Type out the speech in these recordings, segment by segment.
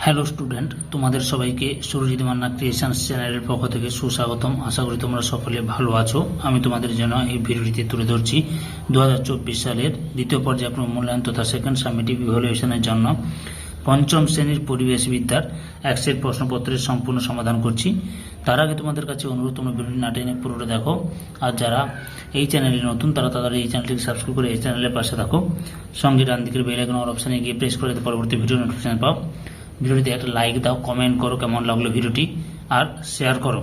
Hello student, তোমাদের সবাইকে Surajit Manna creations চ্যানেলের পক্ষ থেকে সুস্বাগতম। আশা করি তোমরা সকলে ভালো আছো। আমি তোমাদের জন্য এই ভিডিওটিতে তুলে ধরছি 2024 সালের দ্বিতীয় পর্যায়ক্রম মূল্যায়ন তথা সেকেন্ড সামেটিভ ইভ্যালুয়েশনের জন্য পঞ্চম শ্রেণীর পরিবেশবিদ্যার এক্সের প্রশ্নপত্রের সম্পূর্ণ সমাধান করছি। তার আগে তোমাদের কাছে অনুরোধ, তোমরা ভিডিওটি না টেনে পুরোটা দেখো। আর যারা এই চ্যানেলে নতুন তারা তাদের এই চ্যানেলটিকে সাবস্ক্রাইব করে এই চ্যানেলের পাশে থাকো। সঙ্গে ডান দিকের বেল আইকন অপশানে গিয়ে প্রেস করে পরবর্তী ভিডিও নোটিফিকেশন পাও। ভিডিওটিতে একটা লাইক দাও, কমেন্ট করো কেমন লাগলো ভিডিওটি, আর শেয়ার করো।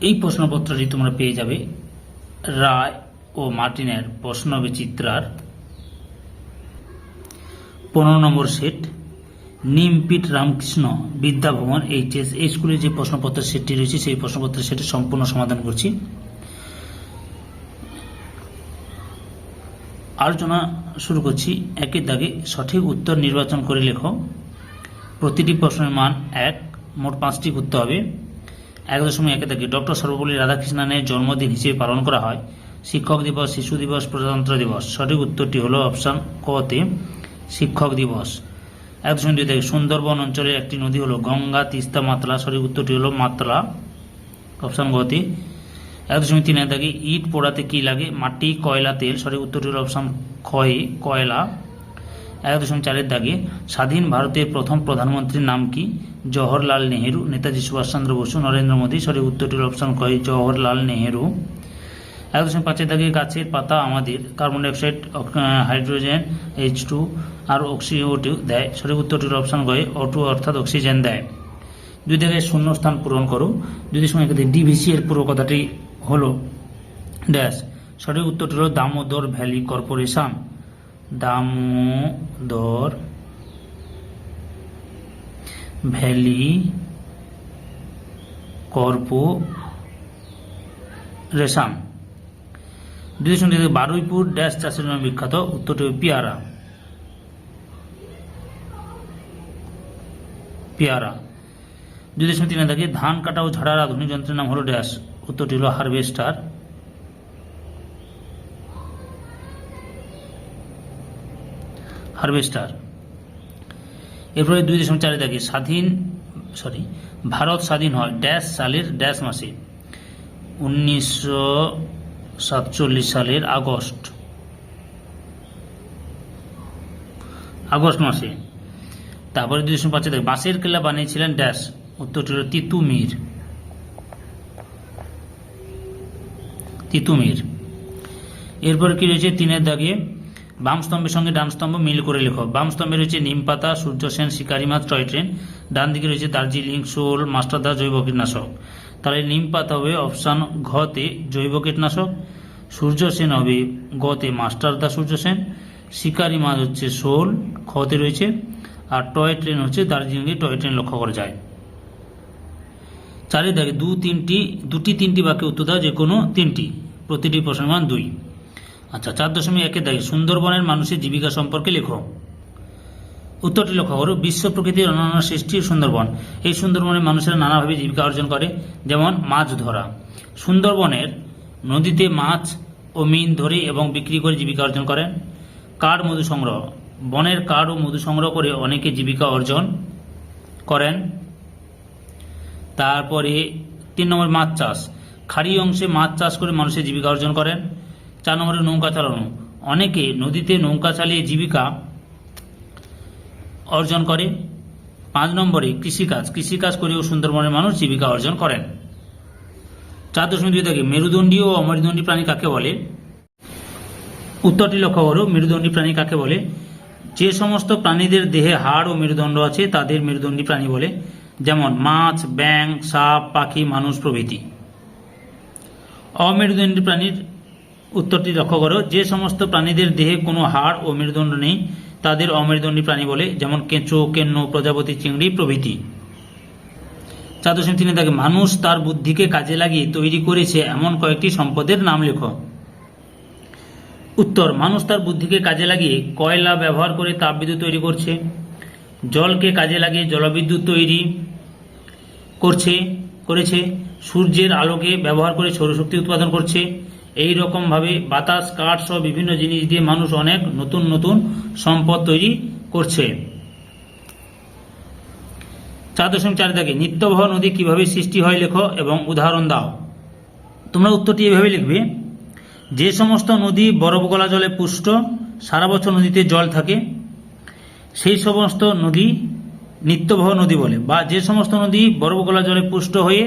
এই প্রশ্নপত্রটি তোমরা পেয়ে যাবে রায় ও মার্টিনের প্রশ্নবিচিত্রার 15 নম্বর সেট, নিমপিট রামকৃষ্ণ বিদ্যাভবন এইচএস এই স্কুলের যে প্রশ্নপত্রের সেটটি রয়েছে সেই প্রশ্নপত্রের সেটের সম্পূর্ণ সমাধান করছি। আলোচনা শুরু করছি। একের দাগে সঠিক উত্তর নির্বাচন করে লেখো। প্রতিটি প্রশ্নের মান 1, মোট 5টি করতে হবে। 1.1 দাগে ডক্টর সর্বপল্লী রাধাকৃষ্ণনের জন্মদিন হিসেবে পালন করা হয় শিক্ষক দিবস, শিশু দিবস, প্রজাতন্ত্র দিবস। সঠিক উত্তরটি হলো অপশান ক-তে শিক্ষক দিবস। 1.2 দাগে সুন্দরবন অঞ্চলের একটি নদী হলো গঙ্গা, তিস্তা, মাতলা। সঠিক উত্তরটি হলো মাতলা, অপশান গ-তে। 1.3 দাগে ইট পোড়াতে কি লাগে? মাটি, কয়লা, তেল। সঠিক উত্তরটি হল অপশন খ-এ কয়লা। 1.4 দাগে স্বাধীন ভারতের প্রথম প্রধানমন্ত্রীর নাম কি? জওহরলাল নেহেরু, নেতাজি সুভাষচন্দ্র বসু, নরেন্দ্র মোদী। সঠিক উত্তরটি হল অপশন খ-এ জওহরলাল নেহেরু। 1.5 দাগে গাছের পাতা আমাদের কার্বন ডাইঅক্সাইড, হাইড্রোজেন H2 আর O2 দেয়। সঠিক উত্তরটি হল অপশন গ-এ O2 অর্থাৎ অক্সিজেন দেয়। 2 দাগে শূন্যস্থান পূরণ করো। 2.1 ডিভিসি এর পুরো কথাটি হলো ড্যাশ। সঠিক উত্তরটি হলো Damodar valley corporation. Damodar valley corporation. 2.2 Baruipur dash চাষের জন্য বিখ্যাত। উত্তরটি পেয়ারা। পেয়ারা। 2.3 দাগে ধান কাটা ও ঝাড়ার আধুনিক যন্ত্রের নাম হলো ড্যাশ। উত্তরটি হলো হারভেস্টার। হারভেস্টার। এরপরে 2.4 দাগে ভারত স্বাধীন হয় ড্যাশ সালের ড্যাশ মাসে? 1947 সালের আগস্ট মাসে। তারপরে 2.5 দাগে বাঁশের কেল্লা বানিয়েছিলেন ড্যাশ? উত্তরটি হল তিতুমির। এরপর কি রয়েছে 3 দাগে বাম স্তম্ভের সঙ্গে ডান স্তম্ভ মিল করে লেখো। বাম স্তম্ভে রয়েছে নিমপাতা, সূর্য সেন, শিকারি মাছ, টয় ট্রেন। ডান দিকে রয়েছে দার্জিলিং, শোল, মাস্টারদা, জৈব কীটনাশক। তাহলে নিমপাতা হবে অপশান ঘ-তে জৈব কীটনাশক, সূর্য সেন হবে গ-তে মাস্টারদা সূর্য সেন, শিকারি মাছ হচ্ছে শোল খ-তে রয়েছে, আর টয় ট্রেন হচ্ছে দার্জিলিংয়ে টয় ট্রেন লক্ষ্য করা যায়। 4 দাগে 2-3টি বাক্যে উত্তর দাও, যে কোনো 3টি। প্রতিটি প্রশ্নের মান 2। আচ্ছা, 4.1 দাগে সুন্দরবনের মানুষের জীবিকা সম্পর্কে লেখো। উত্তরটি লক্ষ্য করো। বিশ্ব প্রকৃতির অনন্য সৃষ্টি সুন্দরবন। এই সুন্দরবনের মানুষেরা নানাভাবে জীবিকা অর্জন করে, যেমন মাছ ধরা। সুন্দরবনের নদীতে মাছ ও মিন ধরে এবং বিক্রি করে জীবিকা অর্জন করেন। কাঠ মধু সংগ্রহ। বনের কাঠ ও মধু সংগ্রহ করে অনেকে জীবিকা অর্জন করেন। তারপরে 3 নম্বর মাছ চাষ। খাড়ি অংশে মাছ চাষ করে মানুষের জীবিকা অর্জন করেন। 4 নম্বরে নৌকা চালানো। অনেকে নদীতে নৌকা চালিয়ে জীবিকা অর্জন করে। 5 নম্বরে কৃষিকাজ করেও সুন্দরবনের মানুষ জীবিকা অর্জন করেন। 4.2 দাগে মেরুদণ্ডী ও অমেরুদণ্ডী প্রাণী কাকে বলে? উত্তরটি লক্ষ্য করো। মেরুদণ্ডী প্রাণী কাকে বলে? যে সমস্ত প্রাণীদের দেহে হাড় ও মেরুদণ্ড আছে তাদের মেরুদণ্ডী প্রাণী বলে, যেমন মাছ, ব্যাঙ, সাপ, পাখি, মানুষ প্রভৃতি। অমেরুদণ্ডী প্রাণীর উত্তরটি লক্ষ্য করো। যে সমস্ত প্রাণীদের দেহে কোনো হাড় ও মেরুদণ্ড নেই তাদের অমেরুদণ্ডী প্রাণী বলে, যেমন কেঁচো, কেন্ন, প্রজাপতি, চিংড়ি প্রভৃতি। 4.3 দাগে মানুষ তার বুদ্ধিকে কাজে লাগিয়ে তৈরি করেছে এমন কয়েকটি সম্পদের নাম লেখো। উত্তর, মানুষ তার বুদ্ধিকে কাজে লাগিয়ে কয়লা ব্যবহার করে তাপবিদ্যুৎ তৈরি করছে, জলকে কাজে লাগিয়ে জলবিদ্যুৎ তৈরি করেছে, সূর্যের আলোকে ব্যবহার করে সৌরশক্তি উৎপাদন করছে, এই রকম ভাবে বাতাস, কাঠ সহ বিভিন্ন জিনিস দিয়ে মানুষ অনেক নতুন নতুন সম্পদ তৈরি করছে। 4.4 দাগে নিত্যবহ নদী কিভাবে সৃষ্টি হয় লেখো এবং উদাহরণ দাও। তোমরা উত্তরটি এভাবে লিখবে, যে সমস্ত নদী বরফ গলা জলে পুষ্ট, সারা বছর নদীতে জল থাকে, সেই সমস্ত নদী নিত্যবহ নদী বলে, বা যে সমস্ত নদী বরফ গলা জলে পুষ্ট হয়ে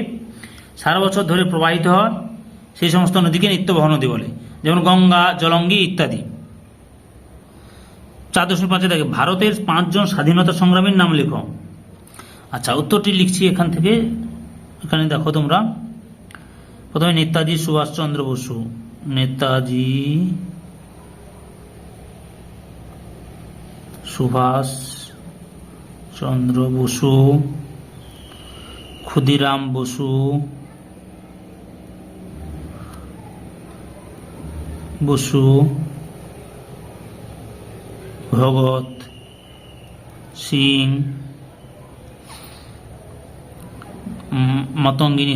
সারা বছর ধরে প্রবাহিত হয় সেই সমস্ত নদীকে নিত্যবহ নদী বলে, যেমন গঙ্গা, জলঙ্গি ইত্যাদি। 4.5 দাগে ভারতের 5 জন স্বাধীনতা সংগ্রামীর নাম লেখো। আচ্ছা, উত্তরটি লিখছি এখান থেকে। এখানে দেখো তোমরা, প্রথমে নেতাজি সুভাষচন্দ্র বসু, নেতাজি সুভাষ চন্দ্র বসু, ক্ষুদিরাম বসু, ভগৎ সিং, মাতঙ্গিনী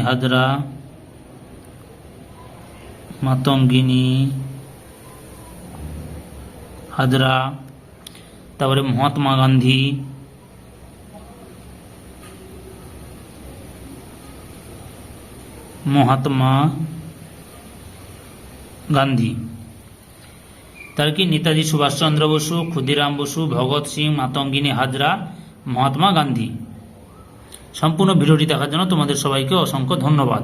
হাজরা, তারপরে মহাত্মা গান্ধী, তার কি নেতাজি সুভাষচন্দ্র বসু, ক্ষুদিরাম বসু, ভগৎ সিং, মাতঙ্গিনী হাজরা, মহাত্মা গান্ধী। সম্পূর্ণ ভিডিওটি দেখার জন্য তোমাদের সবাইকে অসংখ্য ধন্যবাদ।